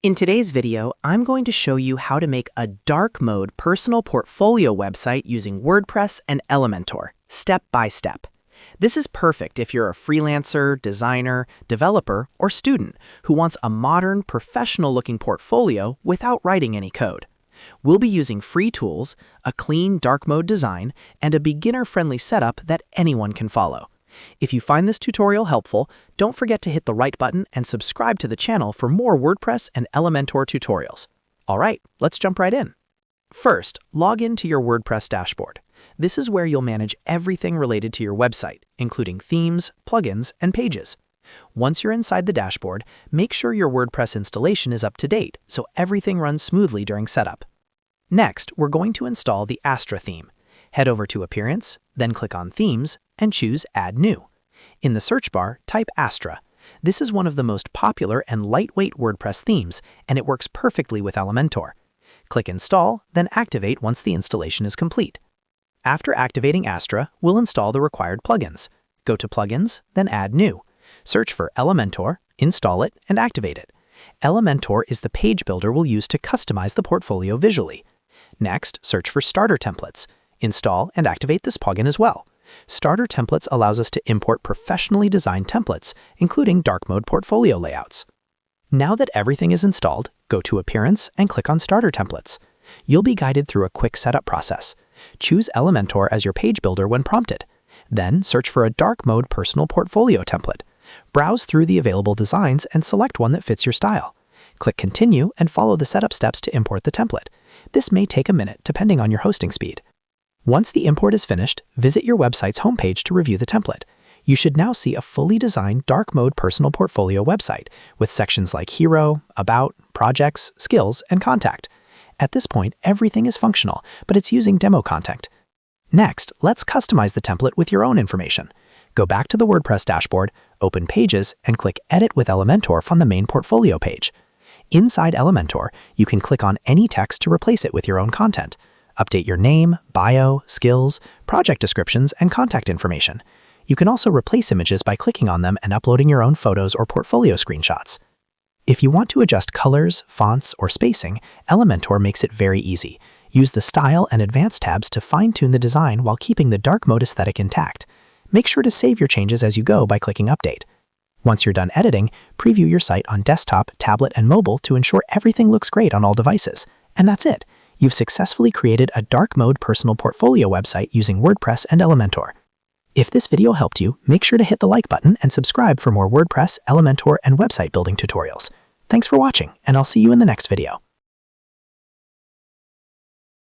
In today's video, I'm going to show you how to make a dark mode personal portfolio website using WordPress and Elementor, step by step. This is perfect if you're a freelancer, designer, developer, or student who wants a modern, professional-looking portfolio without writing any code. We'll be using free tools, a clean dark mode design, and a beginner-friendly setup that anyone can follow. If you find this tutorial helpful, don't forget to hit the right button and subscribe to the channel for more WordPress and Elementor tutorials. All right, let's jump right in. First, log into your WordPress dashboard. This is where you'll manage everything related to your website, including themes, plugins, and pages. Once you're inside the dashboard, make sure your WordPress installation is up to date so everything runs smoothly during setup. Next, we're going to install the Astra theme. Head over to Appearance, then click on Themes, and choose Add New. In the search bar, type Astra. This is one of the most popular and lightweight WordPress themes, and it works perfectly with Elementor. Click Install, then Activate once the installation is complete. After activating Astra, we'll install the required plugins. Go to Plugins, then Add New. Search for Elementor, install it, and activate it. Elementor is the page builder we'll use to customize the portfolio visually. Next, search for Starter Templates. Install and activate this plugin as well. Starter Templates allows us to import professionally designed templates, including dark mode portfolio layouts. Now that everything is installed, go to Appearance and click on Starter Templates. You'll be guided through a quick setup process. Choose Elementor as your page builder when prompted. Then search for a dark mode personal portfolio template. Browse through the available designs and select one that fits your style. Click Continue and follow the setup steps to import the template. This may take a minute depending on your hosting speed. Once the import is finished, visit your website's homepage to review the template. You should now see a fully designed dark mode personal portfolio website with sections like Hero, About, Projects, Skills, and Contact. At this point, everything is functional, but it's using demo content. Next, let's customize the template with your own information. Go back to the WordPress dashboard, open Pages, and click Edit with Elementor from the main portfolio page. Inside Elementor, you can click on any text to replace it with your own content. Update your name, bio, skills, project descriptions, and contact information. You can also replace images by clicking on them and uploading your own photos or portfolio screenshots. If you want to adjust colors, fonts, or spacing, Elementor makes it very easy. Use the Style and Advanced tabs to fine-tune the design while keeping the dark mode aesthetic intact. Make sure to save your changes as you go by clicking Update. Once you're done editing, preview your site on desktop, tablet, and mobile to ensure everything looks great on all devices. And that's it. You've successfully created a dark mode personal portfolio website using WordPress and Elementor. If this video helped you, make sure to hit the like button and subscribe for more WordPress, Elementor, and website building tutorials. Thanks for watching, and I'll see you in the next video.